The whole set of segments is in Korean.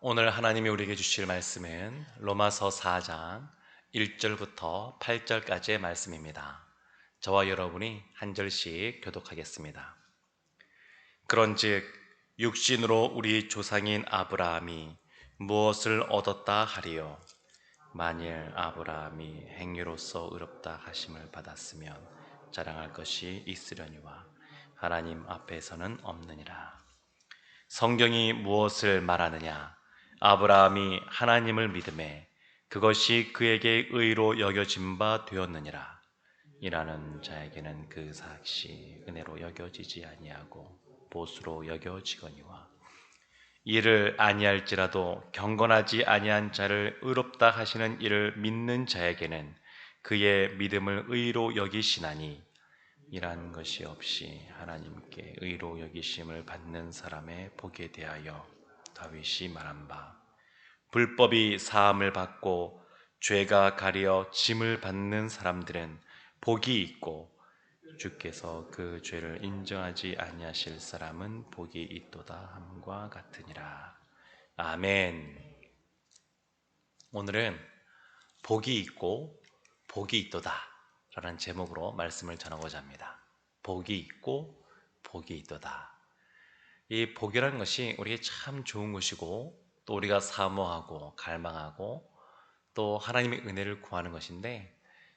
오늘 하나님이 우리에게 주실 말씀은 로마서 4장 1절부터 8절까지의 말씀입니다. 저와 여러분이 한 절씩 교독하겠습니다. 그런즉 육신으로 우리 조상인 아브라함이 무엇을 얻었다 하리요? 만일 아브라함이 행위로서 의롭다 하심을 받았으면 자랑할 것이 있으려니와 하나님 앞에서는 없느니라. 성경이 무엇을 말하느냐? 아브라함이 하나님을 믿음에 그것이 그에게 의로 여겨진 바 되었느니라. 이라는 자에게는 그 사실이 은혜로 여겨지지 아니하고 보수로 여겨지거니와, 이를 아니할지라도 경건하지 아니한 자를 의롭다 하시는 이를 믿는 자에게는 그의 믿음을 의로 여기시나니, 이란 것이 없이 하나님께 의로 여기심을 받는 사람의 복에 대하여 다윗이 말한 바, 불법이 사함을 받고 죄가 가려 짐을 받는 사람들은 복이 있고 주께서 그 죄를 인정하지 아니하실 사람은 복이 있도다 함과 같으니라. 아멘. 오늘은 복이 있고 복이 있도다 라는 제목으로 말씀을 전하고자 합니다. 복이 있고 복이 있도다. 이 복이라는 것이 우리에게 참 좋은 것이고, 또 우리가 사모하고 갈망하고 또 하나님의 은혜를 구하는 것인데,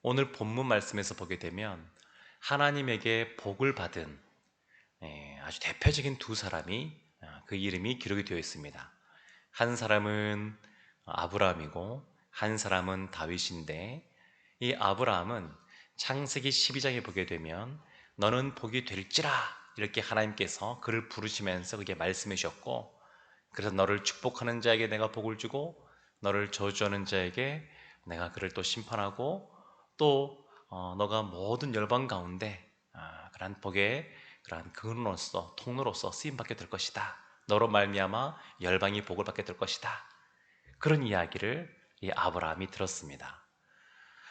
오늘 본문 말씀에서 보게 되면 하나님에게 복을 받은 아주 대표적인 두 사람이, 그 이름이 기록이 되어 있습니다. 한 사람은 아브라함이고 한 사람은 다윗인데, 이 아브라함은 창세기 12장에 보게 되면 너는 복이 될지라 이렇게 하나님께서 그를 부르시면서 그게 말씀해 주셨고, 그래서 너를 축복하는 자에게 내가 복을 주고 너를 저주하는 자에게 내가 그를 또 심판하고, 또 너가 모든 열방 가운데 그러한 복의 그러한 근원으로서 통로로서 쓰임받게 될 것이다. 너로 말미암아 열방이 복을 받게 될 것이다. 그런 이야기를 이 아브라함이 들었습니다.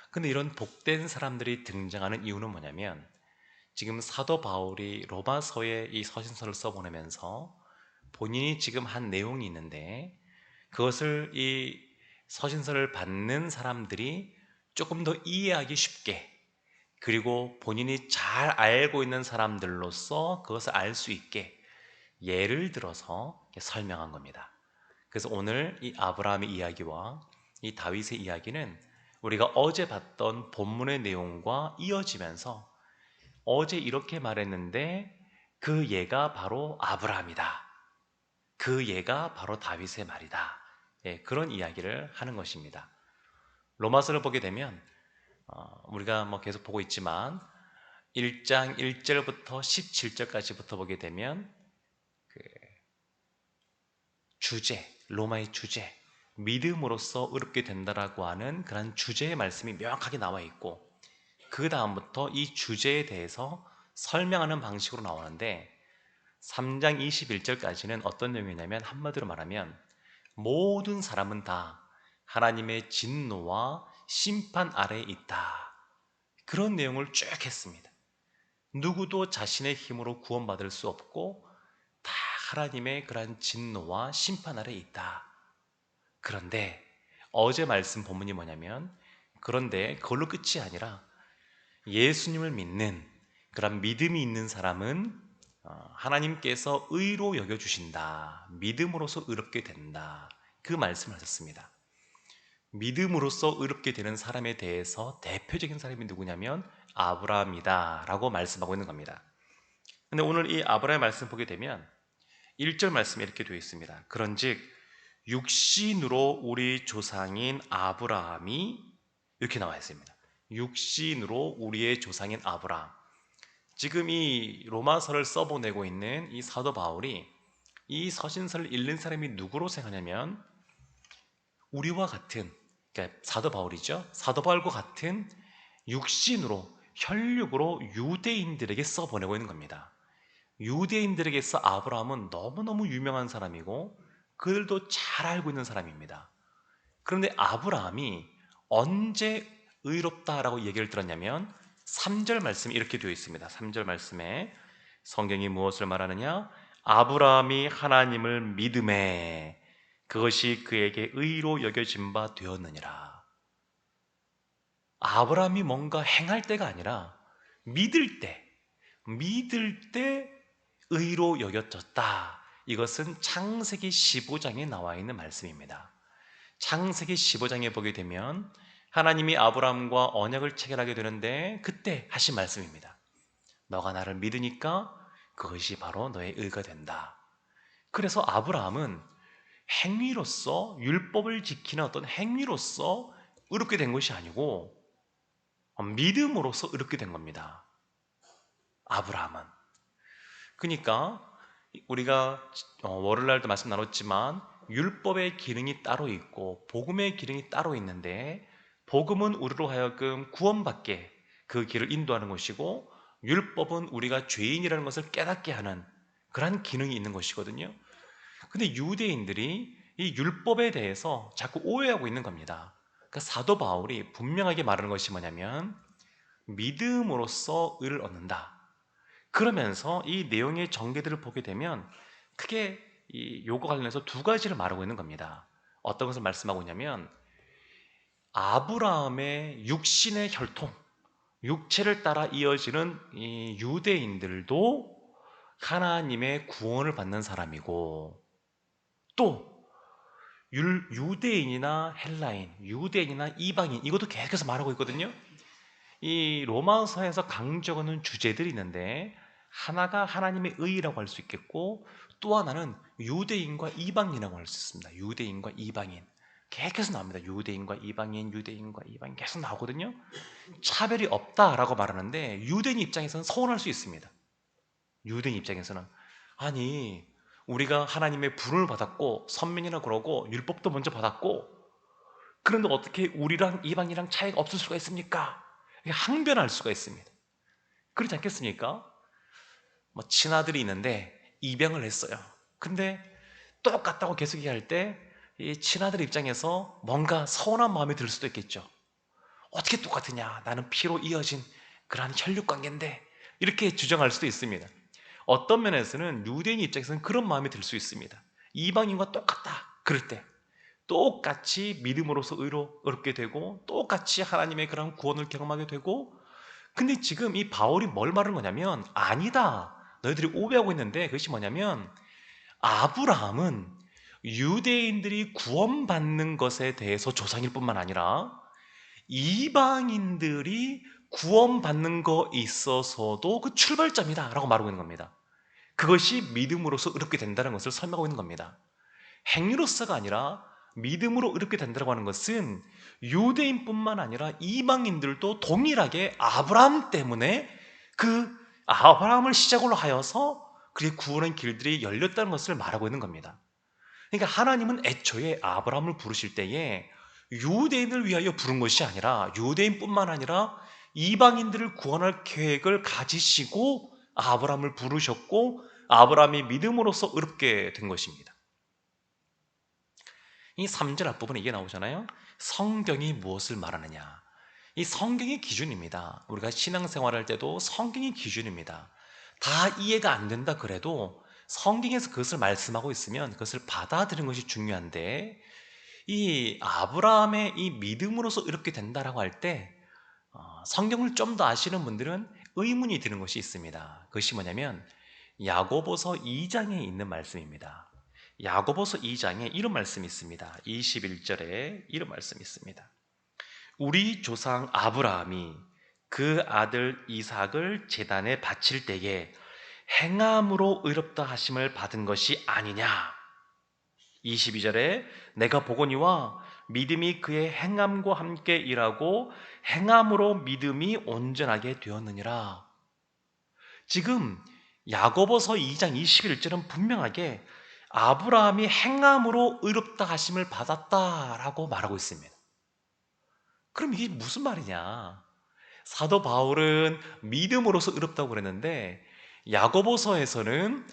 근데 이런 복된 사람들이 등장하는 이유는 뭐냐면, 지금 사도 바울이 로마서에 이 서신서를 써보내면서 본인이 지금 한 내용이 있는데, 그것을 이 서신서를 받는 사람들이 조금 더 이해하기 쉽게, 그리고 본인이 잘 알고 있는 사람들로서 그것을 알 수 있게 예를 들어서 설명한 겁니다. 그래서 오늘 이 아브라함의 이야기와 이 다윗의 이야기는 우리가 어제 봤던 본문의 내용과 이어지면서, 어제 이렇게 말했는데 그 예가 바로 아브라함이다, 그 예가 바로 다윗의 말이다, 그런 이야기를 하는 것입니다. 로마서를 보게 되면 우리가 뭐 계속 보고 있지만 1장 1절부터 17절까지부터 보게 되면 그 주제, 로마의 주제, 믿음으로써 의롭게 된다라고 하는 그런 주제의 말씀이 명확하게 나와 있고, 그 다음부터 이 주제에 대해서 설명하는 방식으로 나오는데, 3장 21절까지는 어떤 내용이냐면, 한마디로 말하면 모든 사람은 다 하나님의 진노와 심판 아래에 있다, 그런 내용을 쭉 했습니다. 누구도 자신의 힘으로 구원받을 수 없고 다 하나님의 그러한 진노와 심판 아래에 있다. 그런데 어제 말씀 본문이 뭐냐면, 그런데 그걸로 끝이 아니라 예수님을 믿는 그런 믿음이 있는 사람은 하나님께서 의로 여겨주신다, 믿음으로써 의롭게 된다, 그 말씀을 하셨습니다. 믿음으로써 의롭게 되는 사람에 대해서 대표적인 사람이 누구냐면 아브라함이다 라고 말씀하고 있는 겁니다. 근데 오늘 이 아브라함의 말씀 보게 되면 1절 말씀에 이렇게 되어 있습니다. 그런즉 육신으로 우리 조상인 아브라함이, 이렇게 나와 있습니다. 육신으로 우리의 조상인 아브라함. 지금 이 로마서를 써보내고 있는 이 사도 바울이 이 서신서를 읽는 사람이 누구로 생각하냐면, 우리와 같은, 그러니까 사도 바울이죠. 사도 바울과 같은 육신으로, 혈육으로 유대인들에게 써보내고 있는 겁니다. 유대인들에게서 아브라함은 너무너무 유명한 사람이고 그들도 잘 알고 있는 사람입니다. 그런데 아브라함이 언제 의롭다라고 얘기를 들었냐면 3절 말씀이 이렇게 되어 있습니다. 3절 말씀에 성경이 무엇을 말하느냐? 아브라함이 하나님을 믿음에 그것이 그에게 의로 여겨진 바 되었느니라. 아브라함이 뭔가 행할 때가 아니라 믿을 때, 믿을 때 의로 여겨졌다. 이것은 창세기 15장에 나와 있는 말씀입니다. 창세기 15장에 보게 되면 하나님이 아브라함과 언약을 체결하게 되는데 그때 하신 말씀입니다. 너가 나를 믿으니까 그것이 바로 너의 의가 된다. 그래서 아브라함은 행위로서 율법을 지키는 어떤 행위로서 의롭게 된 것이 아니고 믿음으로써 의롭게 된 겁니다. 아브라함은. 그러니까 우리가 월요일날도 말씀 나눴지만 율법의 기능이 따로 있고 복음의 기능이 따로 있는데 복음은 우리로 하여금 구원받게 그 길을 인도하는 것이고 율법은 우리가 죄인이라는 것을 깨닫게 하는 그러한 기능이 있는 것이거든요. 근데 유대인들이 이 율법에 대해서 자꾸 오해하고 있는 겁니다. 그러니까 사도 바울이 분명하게 말하는 것이 뭐냐면 믿음으로써 의를 얻는다. 그러면서 이 내용의 전개들을 보게 되면 크게 이 요거 관련해서 두 가지를 말하고 있는 겁니다. 어떤 것을 말씀하고 있냐면 아브라함의 육신의 혈통, 육체를 따라 이어지는 이 유대인들도 하나님의 구원을 받는 사람이고 또 유대인이나 헬라인, 유대인이나 이방인 이것도 계속해서 말하고 있거든요. 이 로마서에서 강조하는 주제들이 있는데 하나가 하나님의 의라고 할 수 있겠고 또 하나는 유대인과 이방인이라고 할 수 있습니다. 유대인과 이방인 계속 나옵니다. 유대인과 이방인, 유대인과 이방인 계속 나오거든요. 차별이 없다라고 말하는데 유대인 입장에서는 서운할 수 있습니다. 유대인 입장에서는 아니 우리가 하나님의 부름을 받았고 선민이라 그러고 율법도 먼저 받았고 그런데 어떻게 우리랑 이방이랑 차이가 없을 수가 있습니까? 항변할 수가 있습니다. 그렇지 않겠습니까? 뭐 친아들이 있는데 입양을 했어요. 근데 똑같다고 계속 얘기할 때 이 친아들 입장에서 뭔가 서운한 마음이 들 수도 있겠죠. 어떻게 똑같으냐? 나는 피로 이어진 그러한 혈육 관계인데 이렇게 주장할 수도 있습니다. 어떤 면에서는 유대인 입장에서는 그런 마음이 들 수 있습니다. 이방인과 똑같다. 그럴 때 똑같이 믿음으로써 의롭게 되고 똑같이 하나님의 그런 구원을 경험하게 되고 근데 지금 이 바울이 뭘 말하는 거냐면 아니다. 너희들이 오해하고 있는데 그것이 뭐냐면 아브라함은 유대인들이 구원받는 것에 대해서 조상일 뿐만 아니라 이방인들이 구원받는 거 있어서도 그 출발점이다라고 말하고 있는 겁니다. 그것이 믿음으로써 의롭게 된다는 것을 설명하고 있는 겁니다. 행위로서가 아니라 믿음으로 의롭게 된다고 하는 것은 유대인뿐만 아니라 이방인들도 동일하게 아브라함 때문에 그 아브라함을 시작으로 하여서 그의 구원의 길들이 열렸다는 것을 말하고 있는 겁니다. 그러니까 하나님은 애초에 아브라함을 부르실 때에 유대인을 위하여 부른 것이 아니라 유대인뿐만 아니라 이방인들을 구원할 계획을 가지시고 아브라함을 부르셨고 아브라함이 믿음으로써 의롭게 된 것입니다. 이 3절 앞부분에 이게 나오잖아요. 성경이 무엇을 말하느냐. 이 성경이 기준입니다. 우리가 신앙생활할 때도 성경이 기준입니다. 다 이해가 안 된다 그래도 성경에서 그것을 말씀하고 있으면 그것을 받아들이는 것이 중요한데 이 아브라함의 이 믿음으로서 이렇게 된다라고 할 때 성경을 좀 더 아시는 분들은 의문이 드는 것이 있습니다. 그것이 뭐냐면 야고보서 2장에 있는 말씀입니다. 야고보서 2장에 이런 말씀이 있습니다. 21절에 이런 말씀이 있습니다. 우리 조상 아브라함이 그 아들 이삭을 제단에 바칠 때에 행함으로 의롭다 하심을 받은 것이 아니냐. 22절에 내가 보거니와 믿음이 그의 행함과 함께 일하고 행함으로 믿음이 온전하게 되었느니라. 지금 야고보서 2장 21절은 분명하게 아브라함이 행함으로 의롭다 하심을 받았다라고 말하고 있습니다. 그럼 이게 무슨 말이냐? 사도 바울은 믿음으로서 의롭다고 그랬는데 야고보서에서는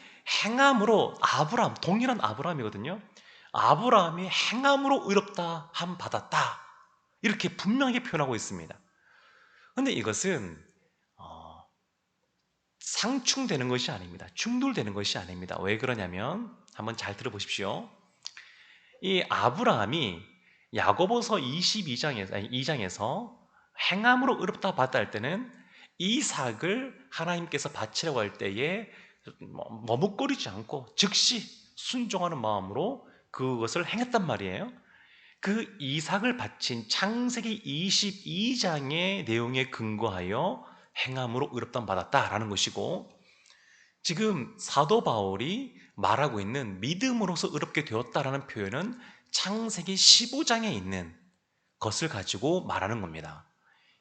행함으로 아브라함, 동일한 아브라함이거든요. 아브라함이 행함으로 의롭다 함 받았다. 이렇게 분명하게 표현하고 있습니다. 그런데 이것은 상충되는 것이 아닙니다. 충돌되는 것이 아닙니다. 왜 그러냐면 한번 잘 들어보십시오. 이 아브라함이 야고보서 2장에서 행함으로 의롭다 받다 할 때는 이삭을 하나님께서 바치려고 할 때에 머뭇거리지 않고 즉시 순종하는 마음으로 그것을 행했단 말이에요. 그 이삭을 바친 창세기 22장의 내용에 근거하여 행함으로 의롭다 받았다라는 것이고, 지금 사도 바울이 말하고 있는 믿음으로서 의롭게 되었다라는 표현은 창세기 15장에 있는 것을 가지고 말하는 겁니다.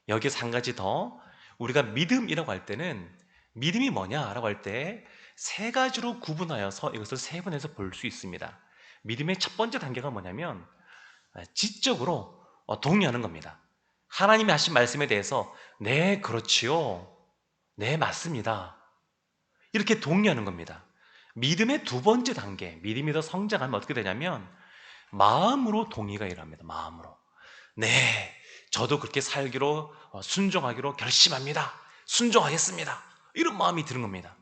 여기서 한 가지 더, 우리가 믿음이라고 할 때는 믿음이 뭐냐라고 할 때 세 가지로 구분하여서 이것을 세분해서 볼 수 있습니다. 믿음의 첫 번째 단계가 뭐냐면 지적으로 동의하는 겁니다. 하나님이 하신 말씀에 대해서 네, 그렇지요, 네, 맞습니다, 이렇게 동의하는 겁니다. 믿음의 두 번째 단계, 믿음이 더 성장하면 어떻게 되냐면 마음으로 동의가 일어납니다. 마음으로. 네, 저도 그렇게 살기로 순종하기로 결심합니다. 순종하겠습니다. 이런 마음이 드는 겁니다.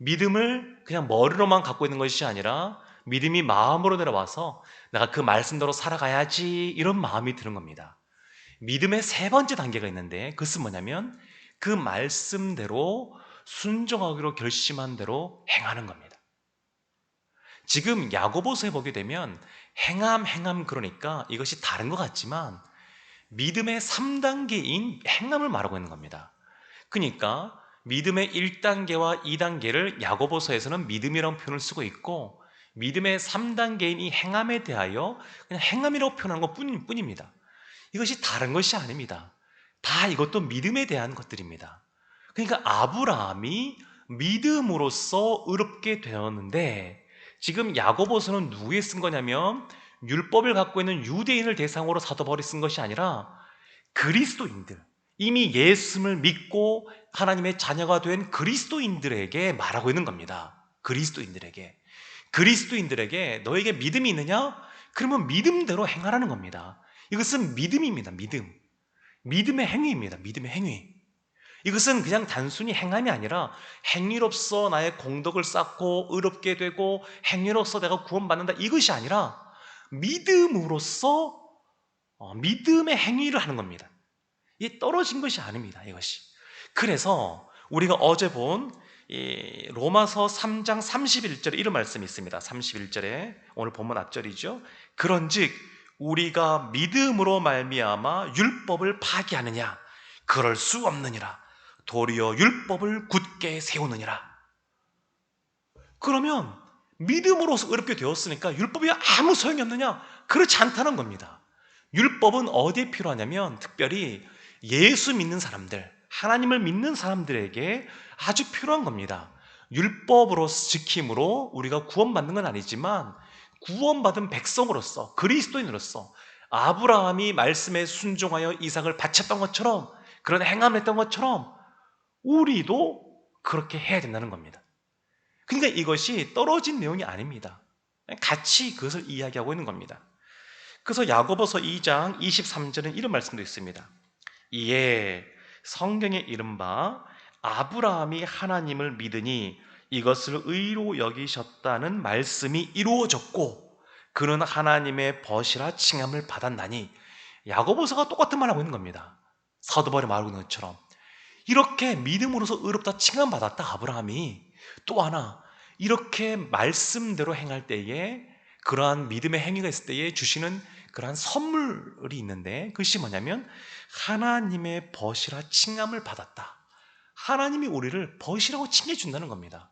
믿음을 그냥 머리로만 갖고 있는 것이 아니라 믿음이 마음으로 내려와서 내가 그 말씀대로 살아가야지, 이런 마음이 드는 겁니다. 믿음의 세 번째 단계가 있는데 그것은 뭐냐면 그 말씀대로 순종하기로 결심한 대로 행하는 겁니다. 지금 야고보서에 보게 되면 행함 그러니까 이것이 다른 것 같지만 믿음의 3단계인 행함을 말하고 있는 겁니다. 그러니까 믿음의 1단계와 2단계를 야고보서에서는 믿음이라는 표현을 쓰고 있고, 믿음의 3단계인 이 행함에 대하여 그냥 행함이라고 표현하는 것 뿐입니다. 이것이 다른 것이 아닙니다. 다 이것도 믿음에 대한 것들입니다. 그러니까 아브라함이 믿음으로써 의롭게 되었는데, 지금 야고보서는 누구에 쓴 거냐면 율법을 갖고 있는 유대인을 대상으로 사도 바울이 쓴 것이 아니라 그리스도인들, 이미 예수를 믿고 하나님의 자녀가 된 그리스도인들에게 말하고 있는 겁니다. 그리스도인들에게 너에게 믿음이 있느냐? 그러면 믿음대로 행하라는 겁니다. 이것은 믿음입니다. 믿음의 행위입니다. 믿음의 행위. 이것은 그냥 단순히 행함이 아니라 행위로서 나의 공덕을 쌓고 의롭게 되고 행위로서 내가 구원받는다, 이것이 아니라 믿음으로써 믿음의 행위를 하는 겁니다. 이게 떨어진 것이 아닙니다. 이것이. 그래서 우리가 어제 본 로마서 3장 31절에 이런 말씀이 있습니다. 31절에 오늘 본문 앞절이죠. 그런즉 우리가 믿음으로 말미암아 율법을 파기하느냐? 그럴 수 없느니라. 도리어 율법을 굳게 세우느니라. 그러면 믿음으로서 의롭게 되었으니까 율법이 아무 소용이 없느냐? 그렇지 않다는 겁니다. 율법은 어디에 필요하냐면 특별히 예수 믿는 사람들, 하나님을 믿는 사람들에게 아주 필요한 겁니다. 율법으로 지킴으로 우리가 구원받는 건 아니지만 구원받은 백성으로서, 그리스도인으로서 아브라함이 말씀에 순종하여 이삭을 바쳤던 것처럼, 그런 행함을 했던 것처럼 우리도 그렇게 해야 된다는 겁니다. 그러니까 이것이 떨어진 내용이 아닙니다. 같이 그것을 이야기하고 있는 겁니다. 그래서 야고보서 2장 23절은 이런 말씀도 있습니다. 이에 성경에 이른바 아브라함이 하나님을 믿으니 이것을 의로 여기셨다는 말씀이 이루어졌고 그는 하나님의 벗이라 칭함을 받았나니, 야고보서가 똑같은 말 하고 있는 겁니다. 사도 바울이 말하고 있는 것처럼 이렇게 믿음으로서 의롭다 칭함받았다 아브라함이. 또 하나, 이렇게 말씀대로 행할 때에 그러한 믿음의 행위가 있을 때에 주시는 그러한 선물이 있는데 그것이 뭐냐면 하나님의 벗이라 칭함을 받았다. 하나님이 우리를 벗이라고 칭해준다는 겁니다.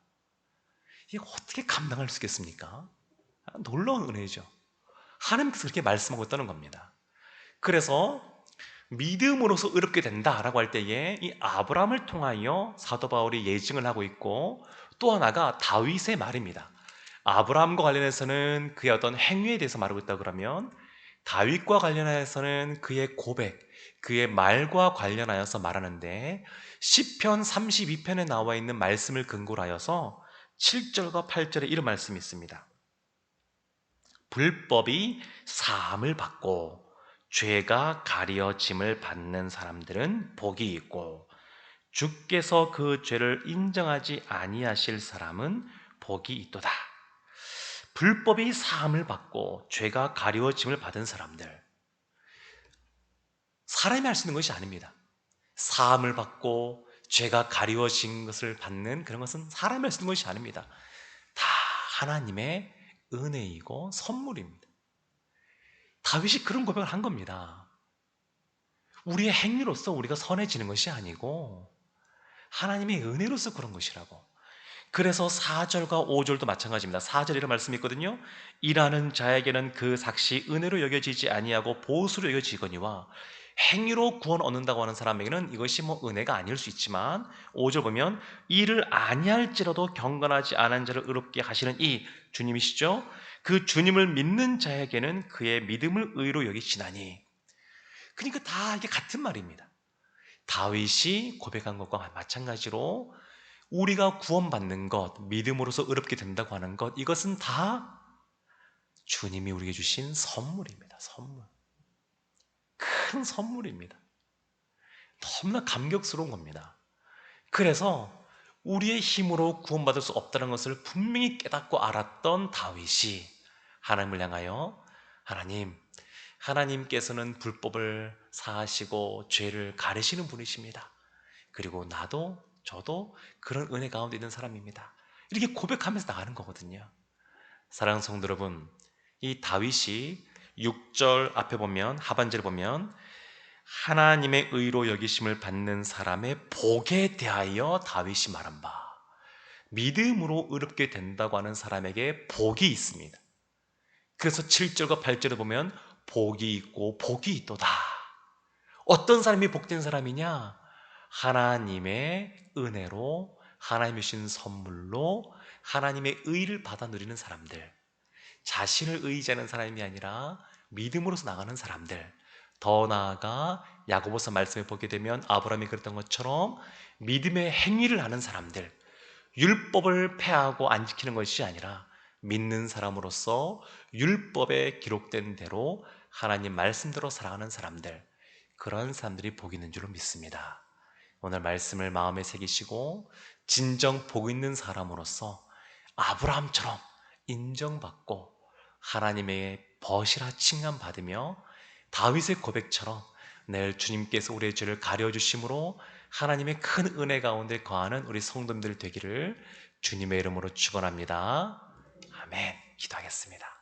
이게 어떻게 감당할 수 있겠습니까? 놀라운 은혜죠. 하나님께서 그렇게 말씀하고 있다는 겁니다. 그래서 믿음으로서 의롭게 된다라고 할 때에 이 아브라함을 통하여 사도 바울이 예증을 하고 있고, 또 하나가 다윗의 말입니다. 아브라함과 관련해서는 그의 어떤 행위에 대해서 말하고 있다 그러면 다윗과 관련해서는 그의 고백, 그의 말과 관련하여서 말하는데 시편 32편에 나와 있는 말씀을 근거로 하여서 7절과 8절에 이런 말씀이 있습니다. 불법이 사함을 받고 죄가 가려짐을 받는 사람들은 복이 있고 주께서 그 죄를 인정하지 아니하실 사람은 복이 있도다. 불법이 사함을 받고 죄가 가리워짐을 받은 사람들, 사람이 할 수 있는 것이 아닙니다. 사함을 받고 죄가 가리워진 것을 받는 그런 것은 사람이 할 수 있는 것이 아닙니다. 다 하나님의 은혜이고 선물입니다. 다윗이 그런 고백을 한 겁니다. 우리의 행위로서 우리가 선해지는 것이 아니고 하나님의 은혜로서 그런 것이라고. 그래서 4절과 5절도 마찬가지입니다. 4절 이런 말씀이 있거든요. 일하는 자에게는 그 삭시 은혜로 여겨지지 아니하고 보수로 여겨지거니와 행위로 구원 얻는다고 하는 사람에게는 이것이 은혜가 아닐 수 있지만 5절 보면 이를 아니할지라도 경건하지 않은 자를 의롭게 하시는 이 주님이시죠. 그 주님을 믿는 자에게는 그의 믿음을 의로 여기시나니. 그러니까 다 이게 같은 말입니다. 다윗이 고백한 것과 마찬가지로 우리가 구원받는 것, 믿음으로서 의롭게 된다고 하는 것, 이것은 다 주님이 우리에게 주신 선물입니다. 선물. 큰 선물입니다. 너무나 감격스러운 겁니다. 그래서 우리의 힘으로 구원받을 수 없다는 것을 분명히 깨닫고 알았던 다윗이 하나님을 향하여 하나님께서는 불법을 사하시고 죄를 가리시는 분이십니다. 그리고 저도 그런 은혜 가운데 있는 사람입니다. 이렇게 고백하면서 나가는 거거든요. 사랑하는 성도 여러분, 이 다윗이 6절 앞에 보면, 하반절에 보면 하나님의 의로 여기심을 받는 사람의 복에 대하여 다윗이 말한 바, 믿음으로 의롭게 된다고 하는 사람에게 복이 있습니다. 그래서 7절과 8절에 보면 복이 있고 복이 있도다. 어떤 사람이 복된 사람이냐? 하나님의 은혜로, 하나님이 주신 선물로 하나님의 의를 받아 누리는 사람들, 자신을 의지하는 사람이 아니라 믿음으로서 나가는 사람들, 더 나아가 야고보서 말씀에 보게 되면 아브라함이 그랬던 것처럼 믿음의 행위를 하는 사람들, 율법을 폐하고 안 지키는 것이 아니라 믿는 사람으로서 율법에 기록된 대로 하나님 말씀대로 살아가는 사람들, 그런 사람들이 복 있는 줄로 믿습니다. 오늘 말씀을 마음에 새기시고 진정 복 있는 사람으로서 아브라함처럼 인정받고 하나님의 벗이라 칭함받으며 다윗의 고백처럼 내일 주님께서 우리의 죄를 가려주심으로 하나님의 큰 은혜 가운데 거하는 우리 성도님들 되기를 주님의 이름으로 축원합니다. 아멘. 기도하겠습니다.